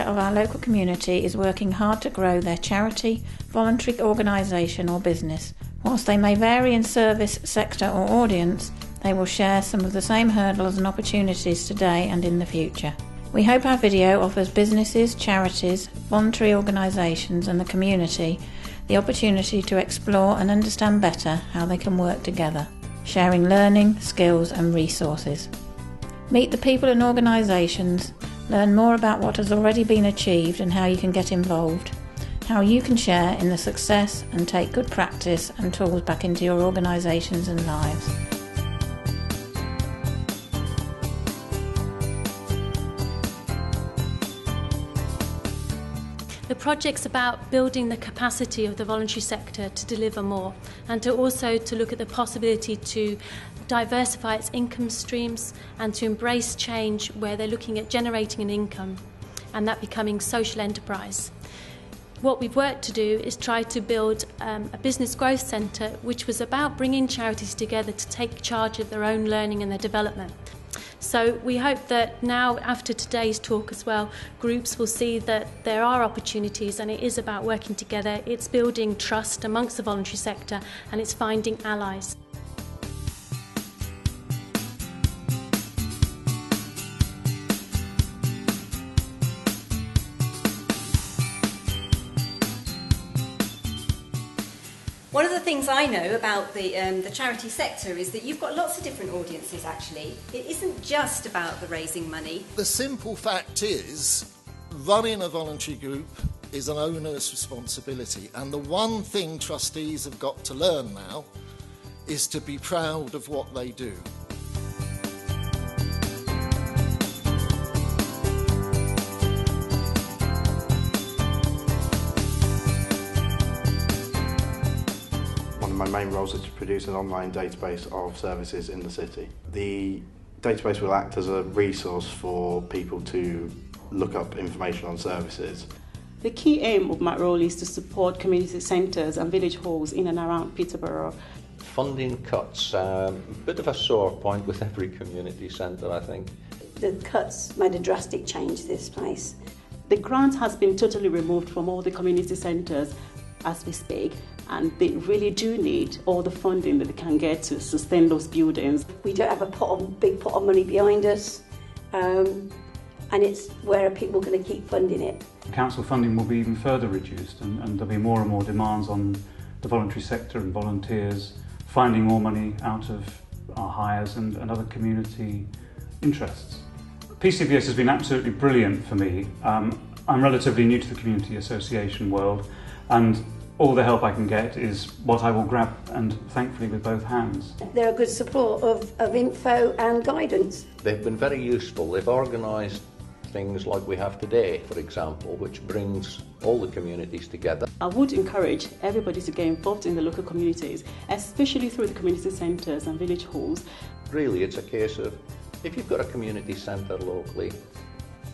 area of our local community is working hard to grow their charity, voluntary organisation or business. Whilst they may vary in service, sector or audience, they will share some of the same hurdles and opportunities today and in the future. We hope our video offers businesses, charities, voluntary organisations and the community the opportunity to explore and understand better how they can work together, sharing learning, skills and resources. Meet the people and organisations, learn more about what has already been achieved and how you can get involved, how you can share in the success and take good practice and tools back into your organisations and lives. The project's about building the capacity of the voluntary sector to deliver more and to also to look at the possibility to diversify its income streams and to embrace change where they're looking at generating an income and that becoming social enterprise. What we've worked to do is try to build a business growth centre which was about bringing charities together to take charge of their own learning and their development. So we hope that now, after today's talk as well, groups will see that there are opportunities and it is about working together. It's building trust amongst the voluntary sector and it's finding allies. One of the things I know about the charity sector is that you've got lots of different audiences actually. It isn't just about the raising money. The simple fact is, running a voluntary group is an owner's responsibility, and the one thing trustees have got to learn now is to be proud of what they do. My main role is to produce an online database of services in the city. The database will act as a resource for people to look up information on services. The key aim of my role is to support community centres and village halls in and around Peterborough. Funding cuts, a bit of a sore point with every community centre, I think. The cuts made a drastic change to this place. The grant has been totally removed from all the community centres as we speak, and they really do need all the funding that they can get to sustain those buildings. We don't have a big pot of money behind us, and it's where are people going to keep funding it? Council funding will be even further reduced, and there'll be more and more demands on the voluntary sector and volunteers finding more money out of our hires and other community interests. PCVS has been absolutely brilliant for me. I'm relatively new to the community association world, and all the help I can get is what I will grab, and thankfully with both hands. They're a good support of info and guidance. They've been very useful. They've organised things like we have today, for example, which brings all the communities together. I would encourage everybody to get involved in the local communities, especially through the community centres and village halls. Really, it's a case of, if you've got a community centre locally,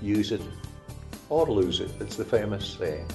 use it or lose it. It's the famous saying.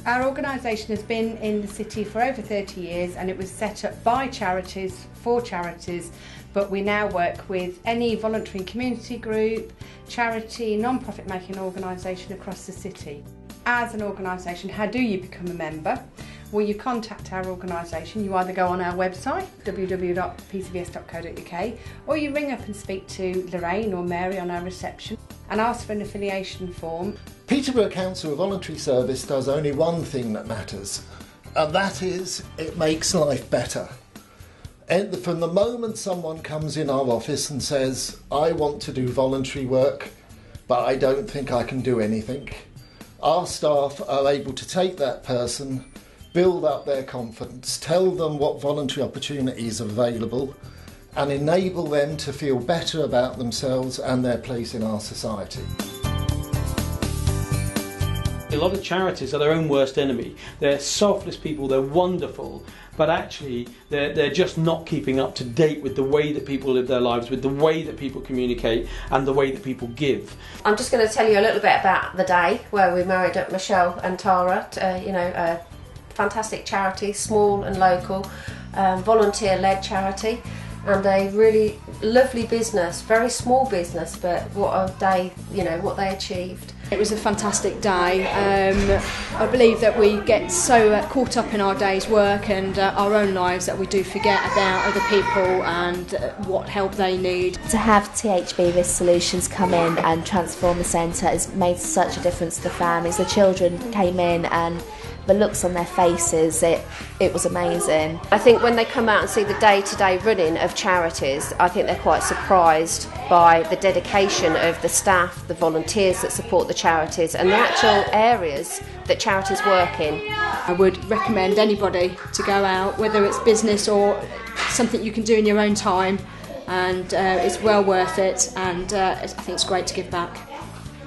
Our organisation has been in the city for over 30 years, and it was set up by charities, for charities, but we now work with any voluntary community group, charity, non-profit making organisation across the city. As an organisation, how do you become a member? Well, you contact our organisation. You either go on our website, www.pcvs.co.uk, or you ring up and speak to Lorraine or Mary on our reception and ask for an affiliation form. Peterborough Council Voluntary Service does only one thing that matters, and that is it makes life better. And from the moment someone comes in our office and says, I want to do voluntary work, but I don't think I can do anything, our staff are able to take that person, build up their confidence, tell them what voluntary opportunities are available, and enable them to feel better about themselves and their place in our society. A lot of charities are their own worst enemy. They're selfless people, they're wonderful, but actually they're just not keeping up to date with the way that people live their lives, with the way that people communicate and the way that people give. I'm just going to tell you a little bit about the day where we married up Michelle and Tara, a fantastic charity, small and local, volunteer-led charity. and a really lovely business, very small business, but what a day, you know, what they achieved. It was a fantastic day. I believe that we get so caught up in our day's work and our own lives that we do forget about other people and what help they need. To have THB Risk Solutions come in and transform the centre has made such a difference to the families. The children came in and the looks on their faces, it was amazing. I think when they come out and see the day-to-day running of charities, I think they're quite surprised by the dedication of the staff, the volunteers that support the charities and the actual areas that charities work in. I would recommend anybody to go out, whether it's business or something you can do in your own time, and it's well worth it, and I think it's great to give back.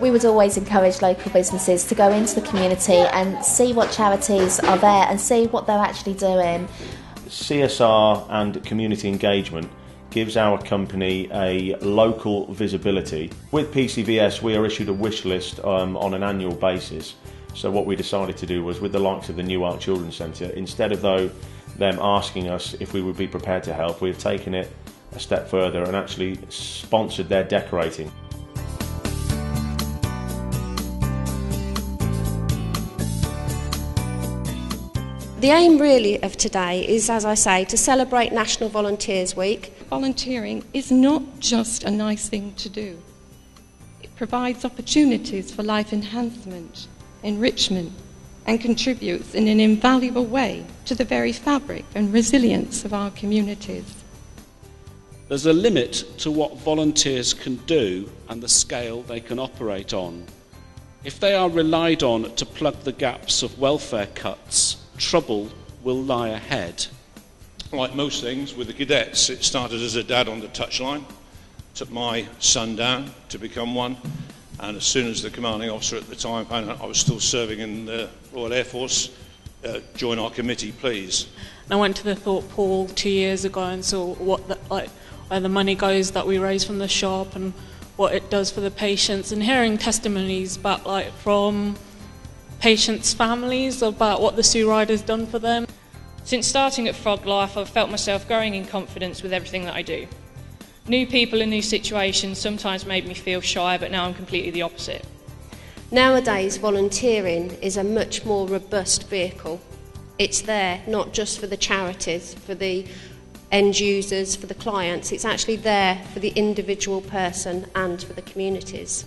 We would always encourage local businesses to go into the community and see what charities are there and see what they're actually doing. CSR and community engagement gives our company a local visibility. With PCVS we are issued a wish list on an annual basis. So what we decided to do was, with the likes of the New Ark Children's Centre, instead of them asking us if we would be prepared to help, we've taken it a step further and actually sponsored their decorating. The aim really of today is, as I say, to celebrate National Volunteers Week. Volunteering is not just a nice thing to do. It provides opportunities for life enhancement, enrichment, and contributes in an invaluable way to the very fabric and resilience of our communities. There's a limit to what volunteers can do and the scale they can operate on. If they are relied on to plug the gaps of welfare cuts, trouble will lie ahead. Like most things with the cadets, it started as a dad on the touchline, took my son down to become one, and as soon as the commanding officer at the time found out I was still serving in the Royal Air Force, join our committee please. I went to the Thought Pool 2 years ago and saw where the money goes that we raise from the shop and what it does for the patients, and hearing testimonies about from patients' families about what the Sue Rider's done for them. Since starting at Frog Life, I've felt myself growing in confidence with everything that I do. New people and new situations sometimes made me feel shy, but now I'm completely the opposite. Nowadays, volunteering is a much more robust vehicle. It's there not just for the charities, for the end users, for the clients. It's actually there for the individual person and for the communities.